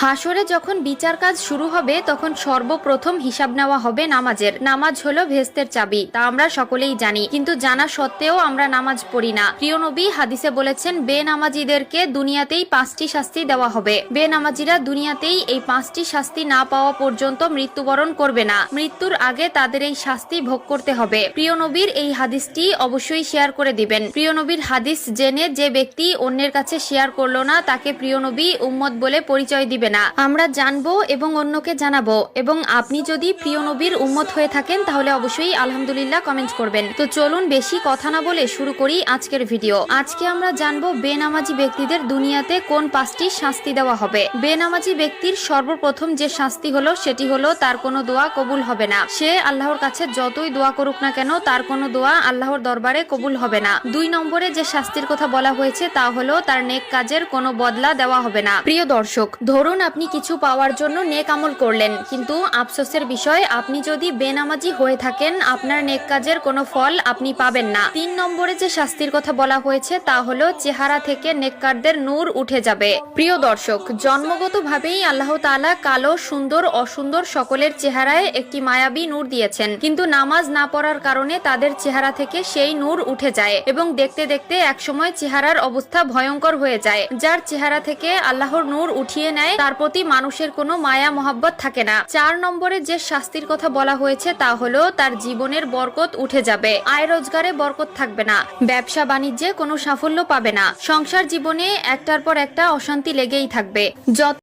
হাসরে যখন বিচার কাজ শুরু হবে তখন সর্বপ্রথম হিসাব নেওয়া হবে নামাজের। নামাজ হলো ভেস্তের চাবি, তা আমরা সকলেই জানি, কিন্তু জানা সত্ত্বেও আমরা নামাজ পড়ি না। প্রিয় নবী হাদিসে বলেছেন, বেনামাজিদেরকে দুনিয়াতেই 5টি শাস্তি দেওয়া হবে। বেনামাজিরা দুনিয়াতেই এই 5টি শাস্তি না পাওয়া পর্যন্ত মৃত্যুবরণ করবে না। মৃত্যুর আগে তাদের এই শাস্তি ভোগ করতে হবে। প্রিয় নবীর এই হাদিসটি অবশ্যই শেয়ার করে দিবেন। প্রিয় নবীর হাদিস জেনে যে ব্যক্তি অন্যের কাছে শেয়ার করলো না, তাকে প্রিয় নবী উম্মত বলে পরিচয় দিবে না। আমরা জানবো এবং অন্যকে জানাবো। এবং আপনি যদি প্রিয় নবীর উম্মত হয়ে থাকেন তাহলে অবশ্যই আলহামদুলিল্লাহ কমেন্ট করবেন। তো চলুন বেশি কথা না বলে শুরু করি আজকের ভিডিও। আজকে আমরা জানবো বেনামাজি ব্যক্তিদের দুনিয়াতে কোন 5টি শাস্তি দেওয়া হবে। বেনামাজি ব্যক্তির সর্বপ্রথম যে শাস্তি হলো সেটি হলো তার কোনো দোয়া কবুল হবে না। সে আল্লাহর কাছে যতই দোয়া করুক না কেন তার কোনো দোয়া আল্লাহর দরবারে কবুল হবে না। 2 নম্বরে যে শাস্তির কথা বলা হয়েছে তা হলো তার নেক কাজের কোনো বদলা দেওয়া হবে না। প্রিয় দর্শক, ধরুন আপনি কিছু পাওয়ার জন্য নেক আমল করলেন, কিন্তু আফসোসের বিষয় আপনি যদি বেনামাজি হয়ে থাকেন আপনার নেক কাজের কোনো ফল আপনি পাবেন না। 3 নম্বরে যে শাস্তির কথা বলা হয়েছে তা হলো চেহারা থেকে নেককারদের নূর উঠে যাবে। প্রিয় দর্শক, জন্মগতভাবেই আল্লাহ তাআলা কালো, সুন্দর, অসুন্দর সকলের চেহারায় একটি মায়াবী নূর দিয়েছেন, কিন্তু নামাজ না পড়ার কারণে তাদের চেহারা থেকে সেই নূর উঠে যায় এবং দেখতে দেখতে একসময় চেহারার অবস্থা ভয়ঙ্কর হয়ে যায়। যার চেহারা থেকে আল্লাহর নূর উঠিয়ে নেয় তার প্রতি মানুষের কোনো মায়া মহব্বত থাকে না। 4 নম্বরে যে শাস্তির কথা বলা হয়েছে তা হলো তার জীবনের বরকত উঠে যাবে। আয় রোজগারে বরকত থাকবে না, ব্যবসা বাণিজ্যে কোনো সাফল্য পাবে না, সংসার জীবনে একটার পর একটা অশান্তি লেগেই থাকবে। যত